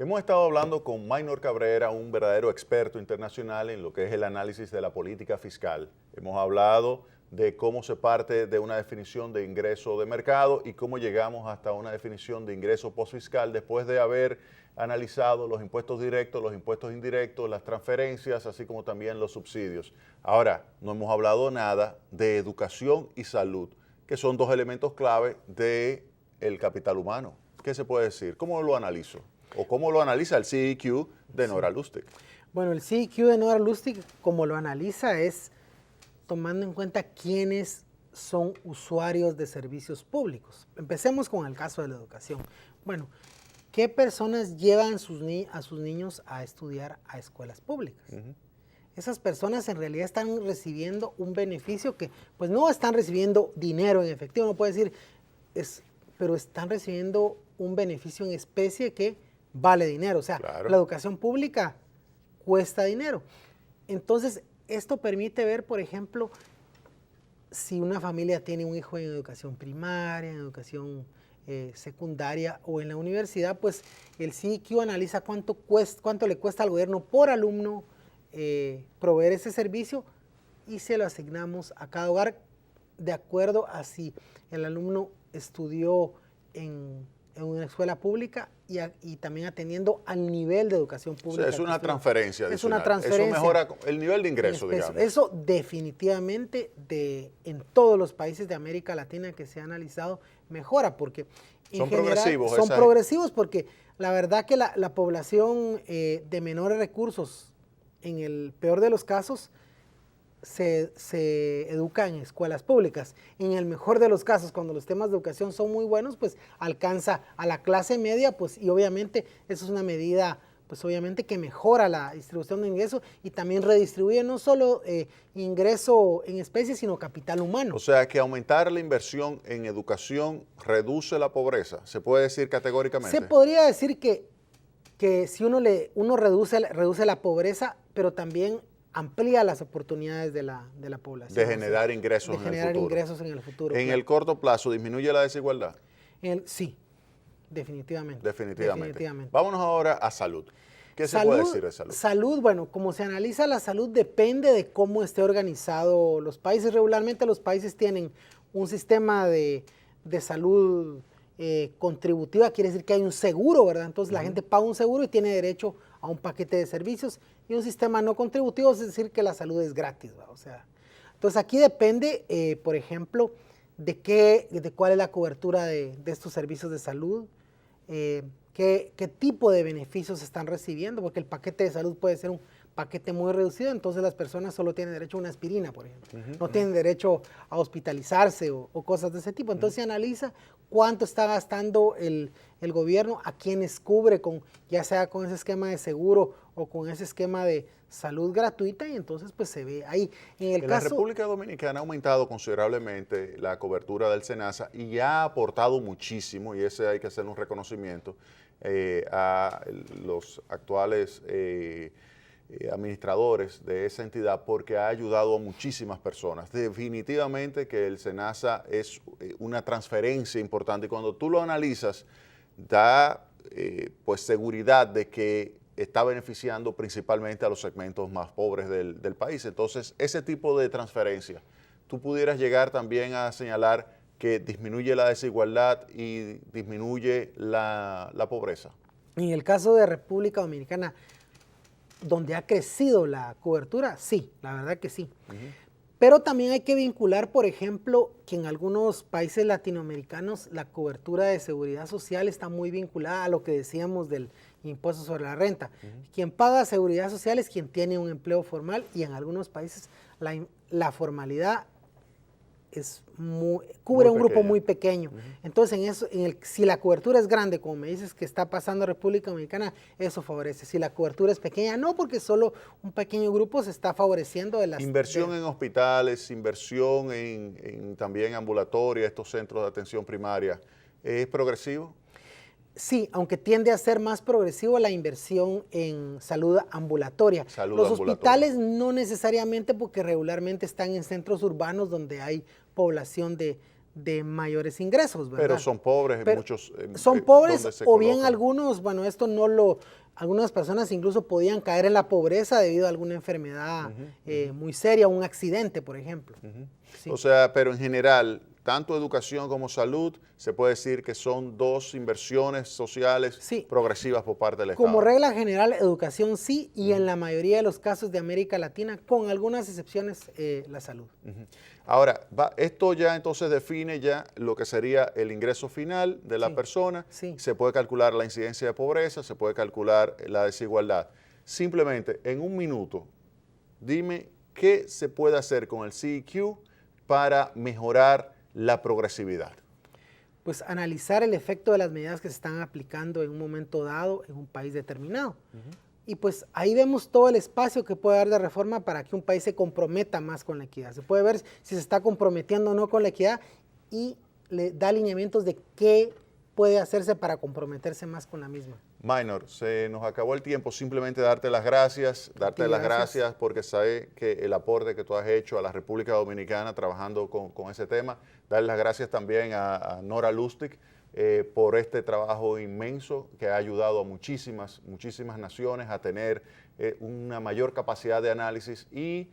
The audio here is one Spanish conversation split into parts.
Hemos estado hablando con Maynor Cabrera, un verdadero experto internacional en lo que es el análisis de la política fiscal. Hemos hablado de cómo se parte de una definición de ingreso de mercado y cómo llegamos hasta una definición de ingreso postfiscal después de haber analizado los impuestos directos, los impuestos indirectos, las transferencias, así como también los subsidios. Ahora, no hemos hablado nada de educación y salud, que son dos elementos clave del capital humano. ¿Qué se puede decir? ¿Cómo lo analizo? ¿O cómo lo analiza el CEQ de Nora Lustig? Bueno, el CEQ de Nora Lustig, como lo analiza, es tomando en cuenta quiénes son usuarios de servicios públicos. Empecemos con el caso de la educación. Bueno, ¿qué personas llevan a sus niños a estudiar a escuelas públicas? Esas personas en realidad están recibiendo un beneficio que, pues no están recibiendo dinero en efectivo, no puede decir, pero están recibiendo un beneficio en especie que vale dinero. O sea, claro, la educación pública cuesta dinero. Entonces, esto permite ver, por ejemplo, si una familia tiene un hijo en educación primaria, en educación secundaria o en la universidad, pues el CEQ analiza cuánto le cuesta al gobierno por alumno proveer ese servicio y se lo asignamos a cada hogar de acuerdo a si el alumno estudió en una escuela pública y también atendiendo al nivel de educación pública. O sea, es una transferencia adicional. Es una transferencia. Eso mejora el nivel de ingreso, digamos. Eso definitivamente en todos los países de América Latina que se ha analizado mejora porque son progresivos. Son progresivos porque la verdad que la población de menores recursos, en el peor de los casos, se educa en escuelas públicas. En el mejor de los casos, cuando los temas de educación son muy buenos, pues alcanza a la clase media, pues, y obviamente eso es una medida, pues obviamente que mejora la distribución de ingresos y también redistribuye no solo ingreso en especie, sino capital humano. O sea, que aumentar la inversión en educación reduce la pobreza, ¿se puede decir categóricamente? Se podría decir que si uno reduce la pobreza, pero también amplía las oportunidades de la población. De generar ingresos en el futuro. De generar ingresos en el futuro. En el corto plazo, ¿disminuye la desigualdad? Sí, definitivamente. Definitivamente. Vámonos ahora a salud. ¿Qué se puede decir de salud? Salud, bueno, como se analiza la salud depende de cómo esté organizado los países. Regularmente los países tienen un sistema de salud contributiva, quiere decir que hay un seguro, ¿verdad? Entonces la gente paga un seguro y tiene derecho a un paquete de servicios, y un sistema no contributivo es decir que la salud es gratis, ¿verdad? O sea, entonces aquí depende, por ejemplo, de cuál es la cobertura de estos servicios de salud, qué tipo de beneficios están recibiendo, porque el paquete de salud puede ser un paquete muy reducido, entonces las personas solo tienen derecho a una aspirina, por ejemplo. No tienen derecho a hospitalizarse o cosas de ese tipo. Entonces se analiza cuánto está gastando el gobierno, a quienes cubre, ya sea con ese esquema de seguro o con ese esquema de salud gratuita, y entonces pues se ve ahí. En la República Dominicana ha aumentado considerablemente la cobertura del SENASA y ha aportado muchísimo, y ese hay que hacer un reconocimiento a los actuales administradores de esa entidad, porque ha ayudado a muchísimas personas. Definitivamente que el SENASA es una transferencia importante, y cuando tú lo analizas da pues seguridad de que está beneficiando principalmente a los segmentos más pobres del país. Entonces, ese tipo de transferencia, tú pudieras llegar también a señalar que disminuye la desigualdad y disminuye la pobreza. En el caso de República Dominicana, donde ha crecido la cobertura, sí, la verdad que sí. Pero también hay que vincular, por ejemplo, que en algunos países latinoamericanos la cobertura de seguridad social está muy vinculada a lo que decíamos del impuesto sobre la renta. Quien paga seguridad social es quien tiene un empleo formal, y en algunos países la formalidad cubre un grupo muy pequeño. Entonces, si la cobertura es grande, como me dices que está pasando en República Dominicana, eso favorece. Si la cobertura es pequeña, no, porque solo un pequeño grupo se está favoreciendo de las... Inversión en hospitales, inversión en también ambulatoria, estos centros de atención primaria, ¿es progresivo? Sí, aunque tiende a ser más progresivo la inversión en salud ambulatoria. Los hospitales no necesariamente, porque regularmente están en centros urbanos donde hay población de de mayores ingresos, ¿verdad? Pero son pobres Pero muchos. son pobres donde se o bien colocan. algunos, bueno, esto no lo, algunas personas incluso podían caer en la pobreza debido a alguna enfermedad muy seria, un accidente, por ejemplo. Sí. O sea, pero en general, tanto educación como salud, se puede decir que son dos inversiones sociales Sí. progresivas por parte del Estado. Como regla general, educación sí, y en la mayoría de los casos de América Latina, con algunas excepciones, la salud. Ahora, esto ya entonces define ya lo que sería el ingreso final de la Sí, persona. sí. Se puede calcular la incidencia de pobreza, se puede calcular la desigualdad. Simplemente, en un minuto, dime qué se puede hacer con el CEQ para mejorar la progresividad. Pues analizar el efecto de las medidas que se están aplicando en un momento dado en un país determinado. Y pues ahí vemos todo el espacio que puede dar de reforma para que un país se comprometa más con la equidad. Se puede ver si se está comprometiendo o no con la equidad y le da alineamientos de qué puede hacerse para comprometerse más con la misma. Minor, se nos acabó el tiempo. Simplemente darte las gracias, gracias porque sé que el aporte que tú has hecho a la República Dominicana trabajando con ese tema. Dar las gracias también a Nora Lustig por este trabajo inmenso que ha ayudado a muchísimas naciones a tener una mayor capacidad de análisis y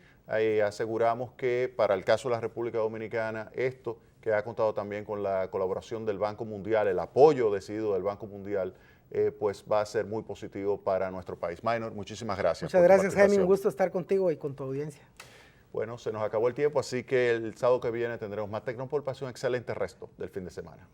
aseguramos que para el caso de la República Dominicana esto que ha contado también con la colaboración del Banco Mundial, el apoyo decidido del Banco Mundial, pues va a ser muy positivo para nuestro país. Minor, muchísimas gracias. Muchas gracias, Jaime. Un gusto estar contigo y con tu audiencia. Bueno, se nos acabó el tiempo, así que el sábado que viene tendremos más Tecnopol. Pase un excelente resto del fin de semana.